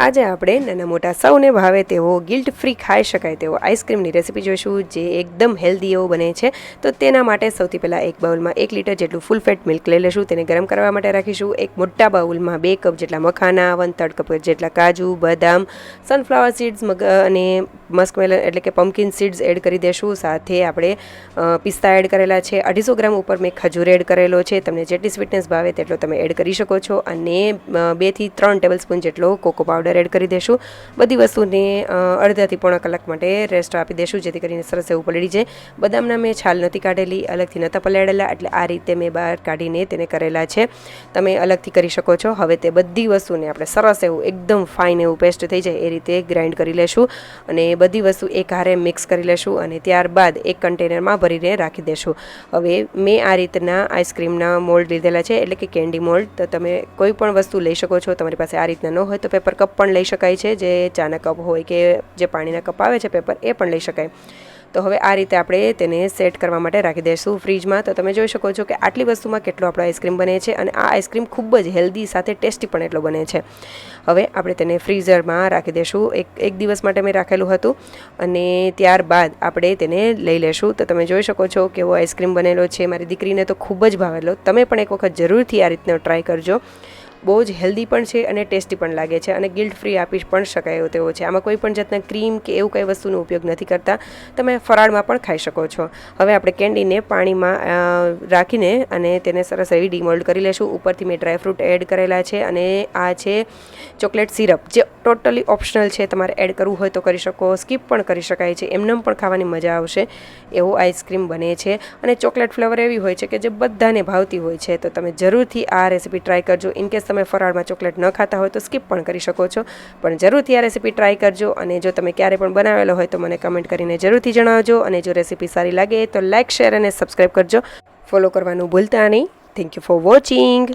આજે આપણે નાના મોટા સૌને ભાવે તેવો ગિલ્ટ ફ્રી ખાઈ શકાય તેવો આઈસ્ક્રીમની રેસીપી જોઈશું જે એકદમ હેલ્ધી એવો બને છે। તો તેના માટે સૌથી પહેલાં એક બાઉલમાં 1 લીટર જેટલું ફૂલ ફેટ મિલ્ક લઈ લેશું, તેને ગરમ કરવા માટે રાખીશું। એક મોટા બાઉલમાં 2 કપ જેટલા મખાના, 1/3 કપ જેટલા કાજુ, બદામ, સનફ્લાવર સીડ્સ અને મસ્કમેલન એટલે કે પમ્પકિન સીડ્સ એડ કરી દેશું। સાથે આપણે પિસ્તા એડ કરેલા છે, 250 ગ્રામ ઉપર મેં ખજૂર એડ કરેલો છે, તમને જેટલી સ્વીટનેસ ભાવે તેટલો તમે એડ કરી શકો છો। અને 2 થી 3 ટેબલસ્પૂન જેટલો કોકો પાવડર એડ કરી દેશું। બધી વસ્તુને અડધાથી પોણા કલાક માટે રેસ્ટ આપી દેશું જેથી કરીને સરસ એવું પલળી જાય। બદામના મેં છાલ નથી કાઢેલી, અલગથી નહોતા પલાળેલા, એટલે આ રીતે મેં બહાર કાઢીને તેને કરેલા છે, તમે અલગથી કરી શકો છો। હવે તે બધી વસ્તુને આપણે સરસ એવું એકદમ ફાઇન એવું પેસ્ટ થઈ જાય એ રીતે ગ્રાઇન્ડ કરી લેશું અને બધી વસ્તુ એક હારે મિક્સ કરી લેશું અને ત્યારબાદ એક કન્ટેનરમાં ભરીને રાખી દેશું। હવે મેં આ રીતના આઈસ્ક્રીમના મોલ્ડ લીધેલા છે, એટલે કે કેન્ડી મોલ્ડ। તો તમે કોઈ પણ વસ્તુ લઈ શકો છો, તમારી પાસે આ રીતના ન હોય તો પેપર કપ પણ લઈ શકાય છે, જે ચાના કપ હોય કે જે પાણીના કપ આવે છે પેપર, એ પણ લઈ શકાય। તો હવે આ રીતે આપણે તેને સેટ કરવા માટે રાખી દઈશું ફ્રીજમાં। તો તમે જોઈ શકો છો કે આટલી વસ્તુમાં કેટલો આપણો આઈસ્ક્રીમ બને છે અને આ આઈસ્ક્રીમ ખૂબ જ હેલ્ધી સાથે ટેસ્ટી પણ એટલો બને છે। હવે આપણે તેને ફ્રીઝરમાં રાખી દઈશું, એક દિવસ માટે મેં રાખેલું હતું અને ત્યારબાદ આપણે તેને લઈ લેશું। તો તમે જોઈ શકો છો કેવો આઈસ્ક્રીમ બનેલો છે, મારી દીકરીને તો ખૂબ જ ભાવેલો। તમે પણ એક વખત જરૂરથી આ રીતનો ટ્રાય કરજો, બહુ જ હેલ્ધી પણ છે અને ટેસ્ટી પણ લાગે છે અને ગિલ્ટ ફ્રી આપી પણ શકાય તેવો છે। આમાં કોઈ પણ જાતના ક્રીમ કે એવું કંઈ વસ્તુનો ઉપયોગ નથી કરતા, તમે ફરાળમાં પણ ખાઈ શકો છો। હવે આપણે કેન્ડીને પાણીમાં રાખીને અને તેને સરસ એવી ડીમોલ્ડ કરી લેશું। ઉપરથી મેં ડ્રાયફ્રૂટ એડ કરેલા છે અને આ છે ચોકલેટ સિરપ, જે ટોટલી ઓપ્શનલ છે, તમારે એડ કરવું હોય તો કરી શકો, સ્કીપ પણ કરી શકાય છે, એમનેમ પણ ખાવાની મજા આવશે એવો આઈસ્ક્રીમ બને છે। અને ચોકલેટ ફ્લેવર એવી હોય છે કે જે બધાને ભાવતી હોય છે, તો તમે જરૂરથી આ રેસીપી ટ્રાય કરજો। ઇનકેસ તમે ફરાળમાં ચોકલેટ ન ખાતા હોય તો સ્કીપ પણ કરી શકો છો, પણ જરૂરથી આ રેસીપી ટ્રાય કરજો। અને જો તમે ક્યારે પણ બનાવેલો હોય તો મને કમેન્ટ કરીને જરૂરથી જણાવજો અને જો રેસીપી સારી લાગે તો લાઇક, શેર અને સબસ્ક્રાઈબ કરજો, ફોલો કરવાનું ભૂલતા નહીં। Thank you for watching.